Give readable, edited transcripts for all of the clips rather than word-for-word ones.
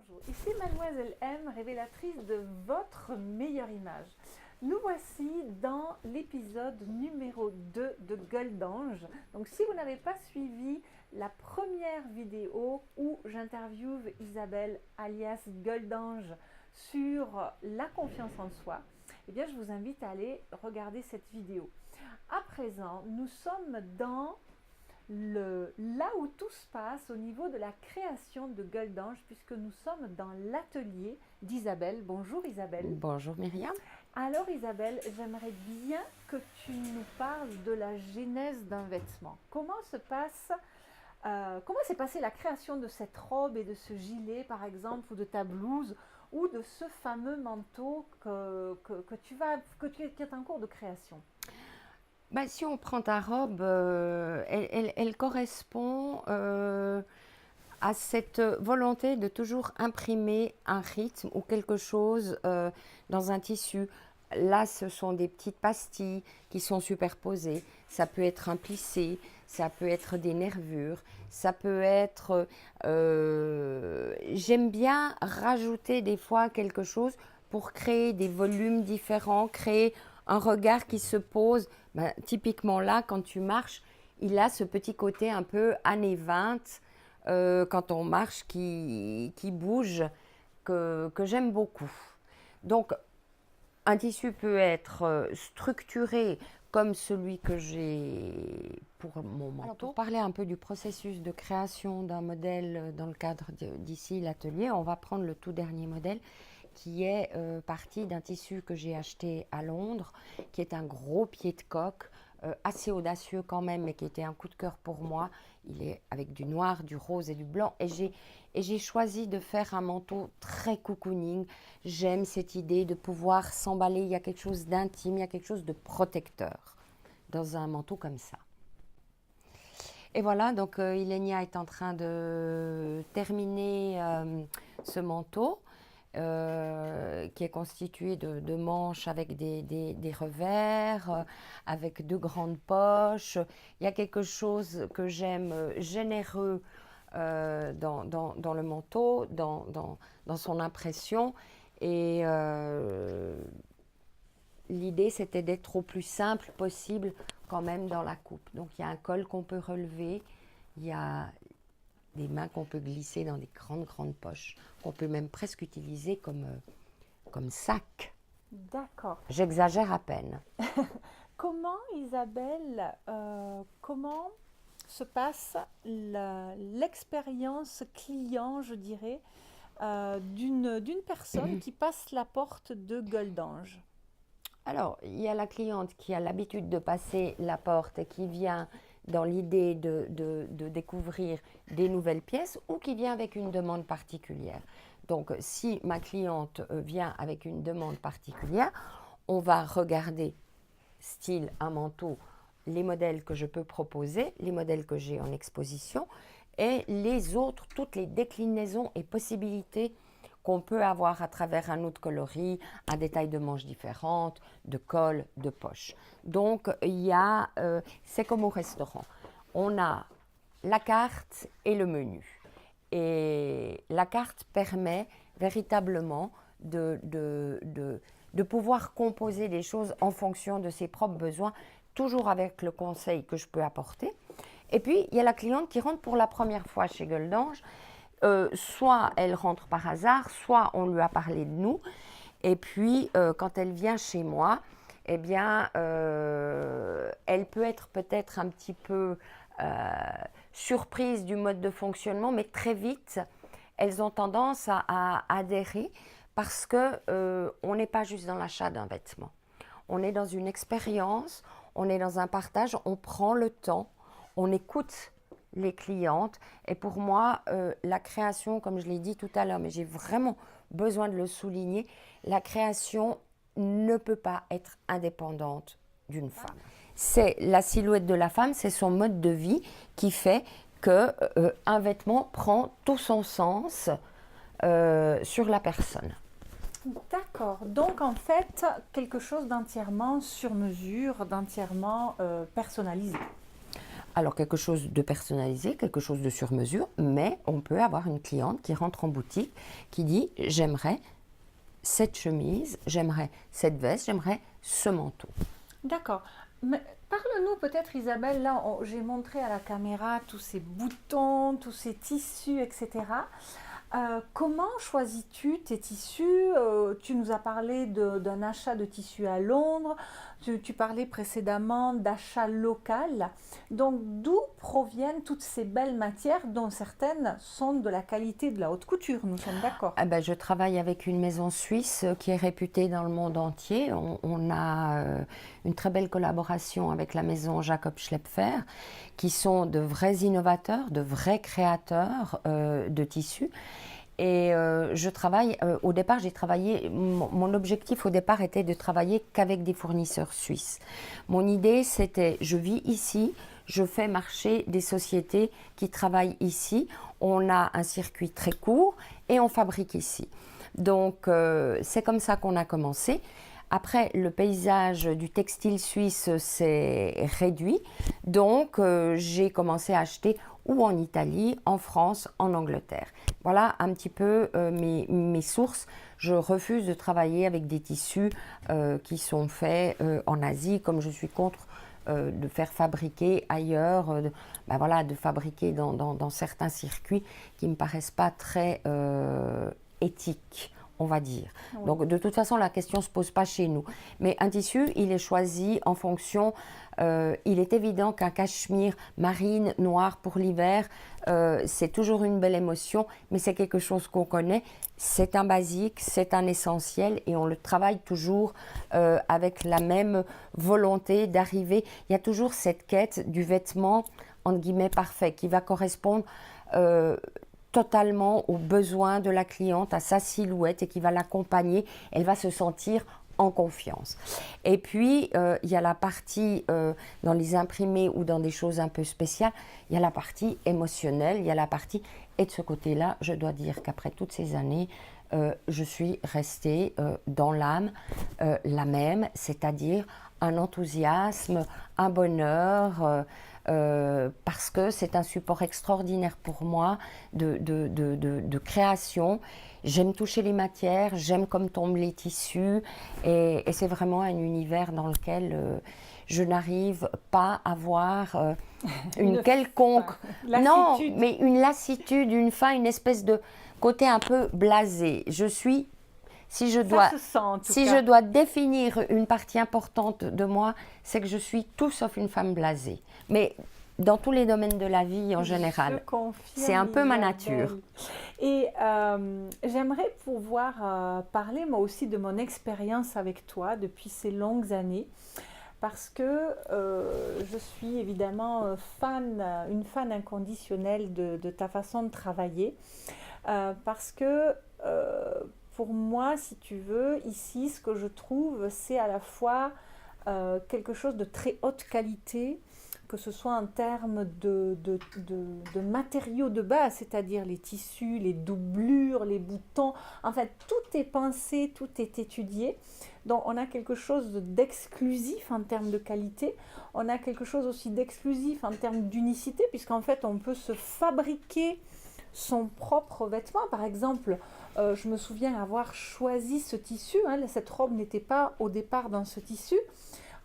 Bonjour, ici Mademoiselle M, révélatrice de votre meilleure image. Nous voici dans l'épisode numéro 2 de Goldange. Donc si vous n'avez pas suivi la première vidéo où j'interviewe Isabelle alias Goldange sur la confiance en soi, eh bien je vous invite à aller regarder cette vidéo. À présent, nous sommes dans là où tout se passe au niveau de la création de Goldange, puisque nous sommes dans l'atelier d'Isabelle. Bonjour Isabelle. Bonjour Myriam. Alors Isabelle, j'aimerais bien que tu nous parles de la genèse d'un vêtement. Comment s'est passée la création de cette robe et de ce gilet par exemple, ou de ta blouse, ou de ce fameux manteau qui est en cours de création? Si on prend ta robe, elle correspond à cette volonté de toujours imprimer un rythme ou quelque chose dans un tissu. Là, ce sont des petites pastilles qui sont superposées. Ça peut être un plissé, ça peut être des nervures, ça peut être... J'aime bien rajouter des fois quelque chose pour créer des volumes différents, créer un regard qui se pose. Typiquement là, quand tu marches, il a ce petit côté un peu années 20, quand on marche, qui bouge, que j'aime beaucoup. Donc, un tissu peut être structuré comme celui que j'ai pour mon manteau. Alors, pour parler un peu du processus de création d'un modèle dans le cadre d'ici l'atelier, on va prendre le tout dernier modèle qui est parti d'un tissu que j'ai acheté à Londres, qui est un gros pied de coq, assez audacieux quand même, mais qui était un coup de cœur pour moi. Il est avec du noir, du rose et du blanc. Et j'ai choisi de faire un manteau très cocooning. J'aime cette idée de pouvoir s'emballer. Il y a quelque chose d'intime, il y a quelque chose de protecteur dans un manteau comme ça. Et voilà, donc Ilenia est en train de terminer ce manteau. Qui est constitué de manches avec des revers, avec deux grandes poches. Il y a quelque chose que j'aime généreux dans le manteau, dans son impression. Et l'idée, c'était d'être au plus simple possible quand même dans la coupe. Donc, il y a un col qu'on peut relever, il y a des mains qu'on peut glisser dans des grandes poches, qu'on peut même presque utiliser comme sac. D'accord. J'exagère à peine. Comment, Isabelle, comment se passe l'expérience client, je dirais, d'une personne qui passe la porte de Goldange? Alors, il y a la cliente qui a l'habitude de passer la porte et qui vient dans l'idée de découvrir des nouvelles pièces ou qui vient avec une demande particulière. Donc, si ma cliente vient avec une demande particulière, on va regarder, style un manteau, les modèles que je peux proposer, les modèles que j'ai en exposition et les autres, toutes les déclinaisons et possibilités qu'on peut avoir à travers un autre coloris, un détail de manches différentes, de col, de poche. Donc, c'est comme au restaurant. On a la carte et le menu. Et la carte permet véritablement de pouvoir composer des choses en fonction de ses propres besoins, toujours avec le conseil que je peux apporter. Et puis, il y a la cliente qui rentre pour la première fois chez Goldange. Soit elle rentre par hasard, soit on lui a parlé de nous. Et puis, quand elle vient chez moi, eh bien, elle peut être peut-être un petit peu surprise du mode de fonctionnement, mais très vite, elles ont tendance à adhérer parce qu'on n'est pas juste dans l'achat d'un vêtement. On est dans une expérience, on est dans un partage, on prend le temps, on écoute les clientes. Et pour moi, la création, comme je l'ai dit tout à l'heure, mais j'ai vraiment besoin de le souligner, la création ne peut pas être indépendante d'une femme. C'est la silhouette de la femme, c'est son mode de vie qui fait qu'un vêtement prend tout son sens sur la personne. D'accord. Donc, en fait, quelque chose d'entièrement sur mesure, d'entièrement personnalisé. Alors quelque chose de personnalisé, quelque chose de sur mesure, mais on peut avoir une cliente qui rentre en boutique, qui dit j'aimerais cette chemise, j'aimerais cette veste, j'aimerais ce manteau. D'accord. Mais parle-nous peut-être, Isabelle, là, j'ai montré à la caméra tous ces boutons, tous ces tissus, etc. Comment choisis-tu tes tissus? Tu nous as parlé d'un achat de tissus à Londres, tu parlais précédemment d'achat local. Donc, d'où proviennent toutes ces belles matières dont certaines sont de la qualité de la haute couture, nous sommes d'accord? Ah ben, je travaille avec une maison suisse qui est réputée dans le monde entier. On a une très belle collaboration avec la maison Jacob Schlepfer, qui sont de vrais innovateurs, de vrais créateurs de tissus. Et je travaille, au départ, j'ai travaillé, mon objectif au départ était de travailler qu'avec des fournisseurs suisses. Mon idée, c'était, je vis ici, je fais marcher des sociétés qui travaillent ici, on a un circuit très court et on fabrique ici. Donc, c'est comme ça qu'on a commencé. Après, le paysage du textile suisse s'est réduit, donc j'ai commencé à acheter ou en Italie, en France, en Angleterre. Voilà un petit peu mes sources. Je refuse de travailler avec des tissus qui sont faits en Asie, comme je suis contre de faire fabriquer ailleurs, de fabriquer dans certains circuits qui ne me paraissent pas très éthiques, on va dire. Oui. Donc de toute façon, la question ne se pose pas chez nous. Mais un tissu, il est choisi en fonction, il est évident qu'un cachemire marine, noir pour l'hiver, c'est toujours une belle émotion, mais c'est quelque chose qu'on connaît, c'est un basique, c'est un essentiel et on le travaille toujours avec la même volonté d'arriver. Il y a toujours cette quête du vêtement, entre guillemets, parfait, qui va correspondre totalement aux besoins de la cliente, à sa silhouette et qui va l'accompagner. Elle va se sentir en confiance. Et puis, il y a la partie dans les imprimés ou dans des choses un peu spéciales, il y a la partie émotionnelle, il y a la partie... Et de ce côté-là, je dois dire qu'après toutes ces années, je suis restée dans l'âme la même, c'est-à-dire un enthousiasme, un bonheur... parce que c'est un support extraordinaire pour moi de création. J'aime toucher les matières, j'aime comme tombent les tissus et c'est vraiment un univers dans lequel je n'arrive pas à avoir une quelconque... Non, mais une lassitude, une faim, une espèce de côté un peu blasé. Je suis... Si je dois définir une partie importante de moi, c'est que je suis tout sauf une femme blasée. Mais dans tous les domaines de la vie en général, c'est un peu ma nature. Et j'aimerais pouvoir parler moi aussi de mon expérience avec toi depuis ces longues années. Parce que je suis évidemment une fan inconditionnelle de ta façon de travailler. Parce que... pour moi, si tu veux, ici, ce que je trouve, c'est à la fois quelque chose de très haute qualité, que ce soit en termes de matériaux de base, c'est-à-dire les tissus, les doublures, les boutons. En fait, tout est pensé, tout est étudié. Donc, on a quelque chose d'exclusif en termes de qualité. On a quelque chose aussi d'exclusif en termes d'unicité, puisqu'en fait, on peut se fabriquer son propre vêtement. Par exemple, je me souviens avoir choisi ce tissu, hein, cette robe n'était pas au départ dans ce tissu.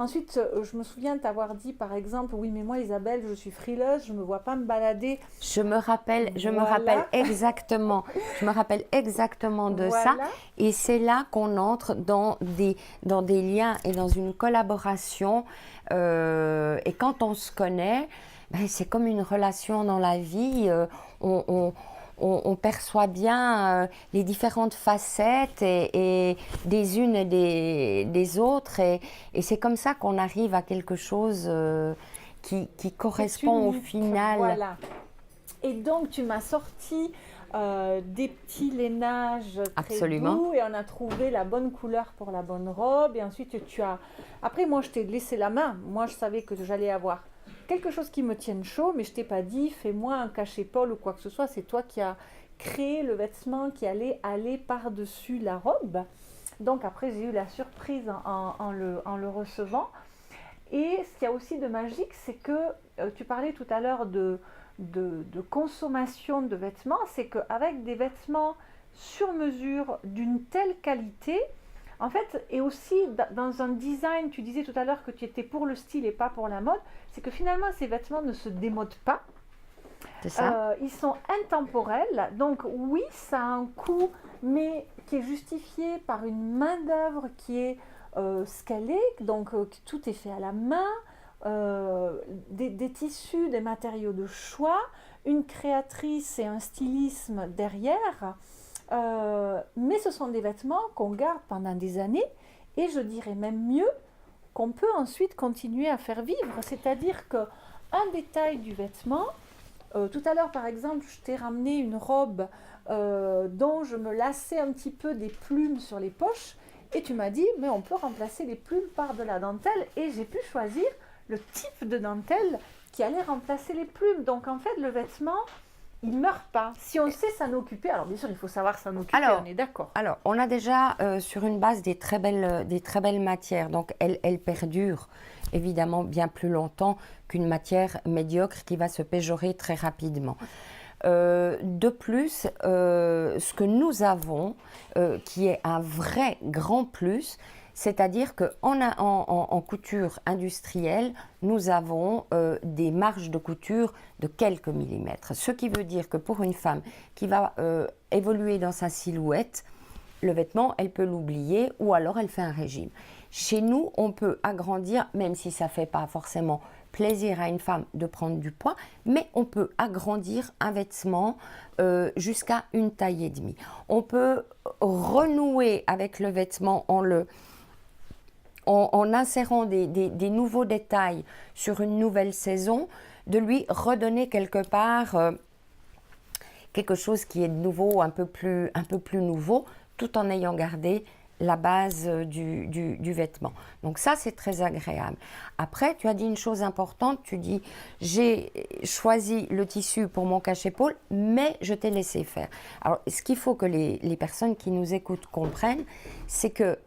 Ensuite, je me souviens t'avoir dit par exemple, oui mais moi Isabelle, je suis frileuse, je ne me vois pas me balader. Je me rappelle exactement de ça. Et c'est là qu'on entre dans des liens et dans une collaboration. Et quand on se connaît, ben, c'est comme une relation dans la vie. On perçoit bien les différentes facettes et des unes et des autres et c'est comme ça qu'on arrive à quelque chose qui correspond au final. Voilà. Et donc tu m'as sorti des petits lainages très doux et on a trouvé la bonne couleur pour la bonne robe et ensuite après moi je t'ai laissé la main, moi je savais que j'allais avoir quelque chose qui me tienne chaud, mais je t'ai pas dit fais-moi un cachet-paul ou quoi que ce soit, c'est toi qui as créé le vêtement qui allait aller par-dessus la robe. Donc après j'ai eu la surprise en le recevant. Et ce qu'il y a aussi de magique, c'est que tu parlais tout à l'heure de consommation de vêtements, c'est qu'avec des vêtements sur mesure d'une telle qualité, en fait, et aussi dans un design, tu disais tout à l'heure que tu étais pour le style et pas pour la mode, c'est que finalement ces vêtements ne se démodent pas. C'est ça. Ils sont intemporels, donc oui, ça a un coût, mais qui est justifié par une main-d'œuvre qui est ce qu'elle est, donc tout est fait à la main, des tissus, des matériaux de choix, une créatrice et un stylisme derrière, mais ce sont des vêtements qu'on garde pendant des années, et je dirais même mieux, qu'on peut ensuite continuer à faire vivre, c'est-à-dire qu'un détail du vêtement, tout à l'heure, par exemple, je t'ai ramené une robe dont je me lassais un petit peu des plumes sur les poches et tu m'as dit, mais on peut remplacer les plumes par de la dentelle et j'ai pu choisir le type de dentelle qui allait remplacer les plumes. Donc en fait, le vêtement, il ne meurt pas. Si on sait s'en occuper, alors bien sûr, il faut savoir s'en occuper, on est d'accord. Alors, on a déjà sur une base des très belles matières, donc elles perdurent évidemment bien plus longtemps qu'une matière médiocre qui va se péjorer très rapidement. De plus, ce que nous avons, qui est un vrai grand plus, c'est-à-dire qu'en couture industrielle, nous avons des marges de couture de quelques millimètres. Ce qui veut dire que pour une femme qui va évoluer dans sa silhouette, le vêtement, elle peut l'oublier ou alors elle fait un régime. Chez nous, on peut agrandir, même si ça ne fait pas forcément plaisir à une femme de prendre du poids, mais on peut agrandir un vêtement jusqu'à une taille et demie. On peut renouer avec le vêtement en insérant des nouveaux détails sur une nouvelle saison, de lui redonner quelque part quelque chose qui est de nouveau, un peu plus nouveau, tout en ayant gardé la base du vêtement. Donc ça, c'est très agréable. Après, tu as dit une chose importante, tu dis, j'ai choisi le tissu pour mon cache-épaule, mais je t'ai laissé faire. Alors, ce qu'il faut que les personnes qui nous écoutent comprennent, c'est que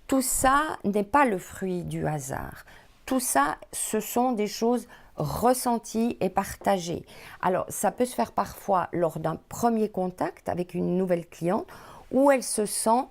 tout ça n'est pas le fruit du hasard. Tout ça, ce sont des choses ressenties et partagées. Alors, ça peut se faire parfois lors d'un premier contact avec une nouvelle cliente où elle se sent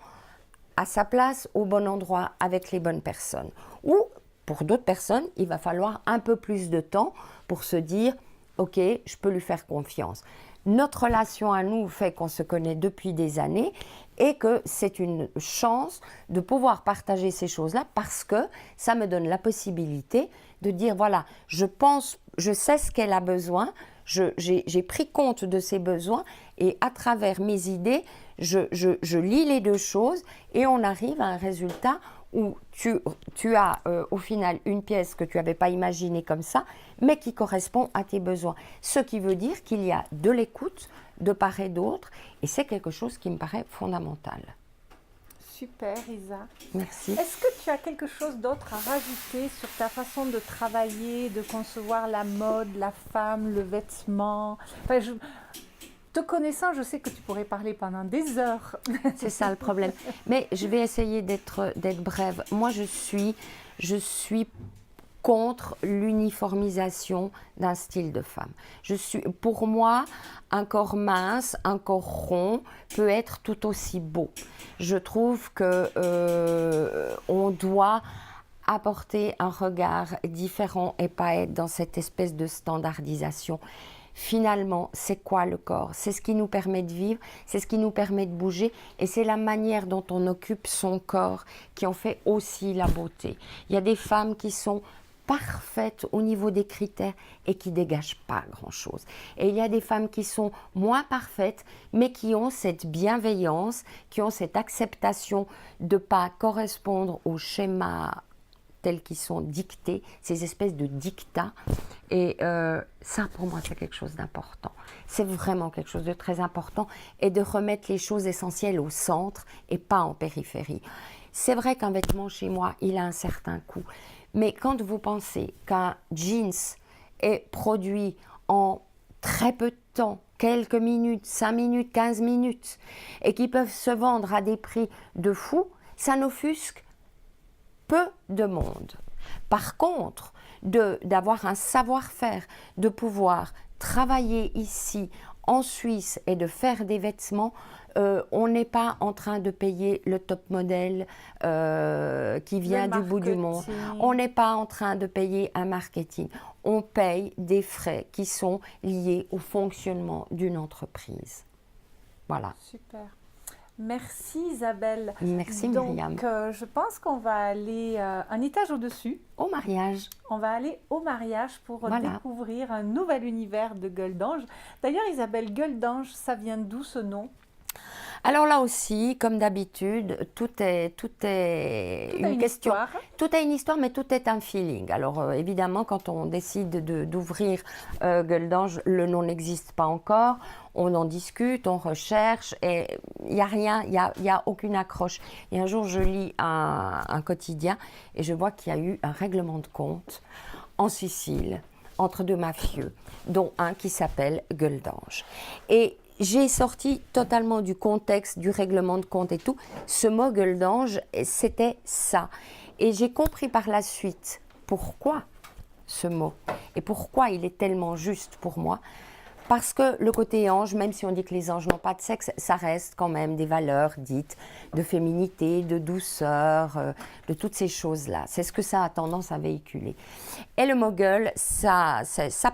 à sa place, au bon endroit, avec les bonnes personnes. Ou, pour d'autres personnes, il va falloir un peu plus de temps pour se dire « Ok, je peux lui faire confiance ». Notre relation à nous fait qu'on se connaît depuis des années et que c'est une chance de pouvoir partager ces choses-là parce que ça me donne la possibilité de dire « Voilà, je sais ce qu'elle a besoin, j'ai pris compte de ses besoins et à travers mes idées, je lis les deux choses et on arrive à un résultat où tu as au final une pièce que tu n'avais pas imaginée comme ça, mais qui correspond à tes besoins. Ce qui veut dire qu'il y a de l'écoute de part et d'autre et c'est quelque chose qui me paraît fondamental. Super, Isa. Merci. Est-ce que tu as quelque chose d'autre à rajouter sur ta façon de travailler, de concevoir la mode, la femme, le vêtement? Enfin, te connaissant, je sais que tu pourrais parler pendant des heures. C'est ça le problème. Mais je vais essayer d'être brève. Moi, je suis contre l'uniformisation d'un style de femme. Pour moi, un corps mince, un corps rond peut être tout aussi beau. Je trouve que on doit apporter un regard différent et pas être dans cette espèce de standardisation. Finalement, c'est quoi le corps? C'est ce qui nous permet de vivre, c'est ce qui nous permet de bouger et c'est la manière dont on occupe son corps qui en fait aussi la beauté. Il y a des femmes qui sont parfaites au niveau des critères et qui dégagent pas grand-chose. Et il y a des femmes qui sont moins parfaites mais qui ont cette bienveillance, qui ont cette acceptation de pas correspondre au schéma tels qu'ils sont dictés, ces espèces de dictats. Et ça, pour moi, c'est quelque chose d'important. C'est vraiment quelque chose de très important et de remettre les choses essentielles au centre et pas en périphérie. C'est vrai qu'un vêtement chez moi, il a un certain coût. Mais quand vous pensez qu'un jeans est produit en très peu de temps, quelques minutes, 5 minutes, 15 minutes, et qui peuvent se vendre à des prix de fou, ça n'offusque peu de monde. Par contre, d'avoir un savoir-faire, de pouvoir travailler ici en Suisse et de faire des vêtements, on n'est pas en train de payer le top modèle qui vient du bout du monde. On n'est pas en train de payer un marketing. On paye des frais qui sont liés au fonctionnement d'une entreprise. Voilà. Super. Merci Isabelle. Merci Myriam. Donc, je pense qu'on va aller un étage au-dessus. Au mariage. On va aller au mariage pour découvrir un nouvel univers de Gueule d'Ange. D'ailleurs Isabelle, Gueule d'Ange, ça vient d'où ce nom? Alors là aussi, comme d'habitude, tout est une question. Histoire. Tout est une histoire, mais tout est un feeling. Alors évidemment, quand on décide d'ouvrir Gueule d'Ange, le nom n'existe pas encore. On en discute, on recherche et il n'y a rien, il y a aucune accroche. Et un jour, je lis un quotidien et je vois qu'il y a eu un règlement de compte en Sicile entre deux mafieux, dont un qui s'appelle Gueule d'Ange. Et j'ai sorti totalement du contexte, du règlement de compte et tout. Ce mot Gueule d'Ange, c'était ça. Et j'ai compris par la suite pourquoi ce mot et pourquoi il est tellement juste pour moi. Parce que le côté ange, même si on dit que les anges n'ont pas de sexe, ça reste quand même des valeurs dites de féminité, de douceur, de toutes ces choses-là. C'est ce que ça a tendance à véhiculer. Et le mot gueule, ça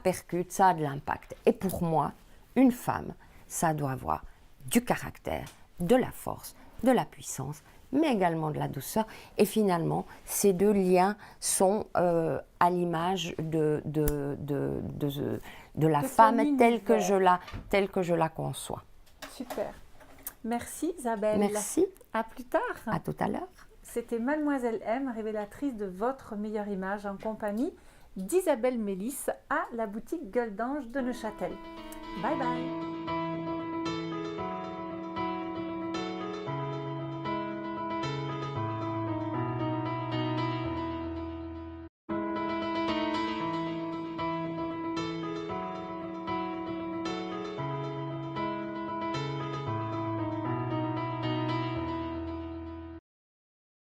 percute, ça a de l'impact. Et pour moi, une femme, ça doit avoir du caractère, de la force, de la puissance, mais également de la douceur. Et finalement, ces deux liens sont à l'image de la femme telle que je la conçois. Super. Merci Isabelle. Merci. À plus tard. À tout à l'heure. C'était Mademoiselle M, révélatrice de votre meilleure image, en compagnie d'Isabelle Mélis à la boutique Gueule d'Ange de Neuchâtel. Bye bye.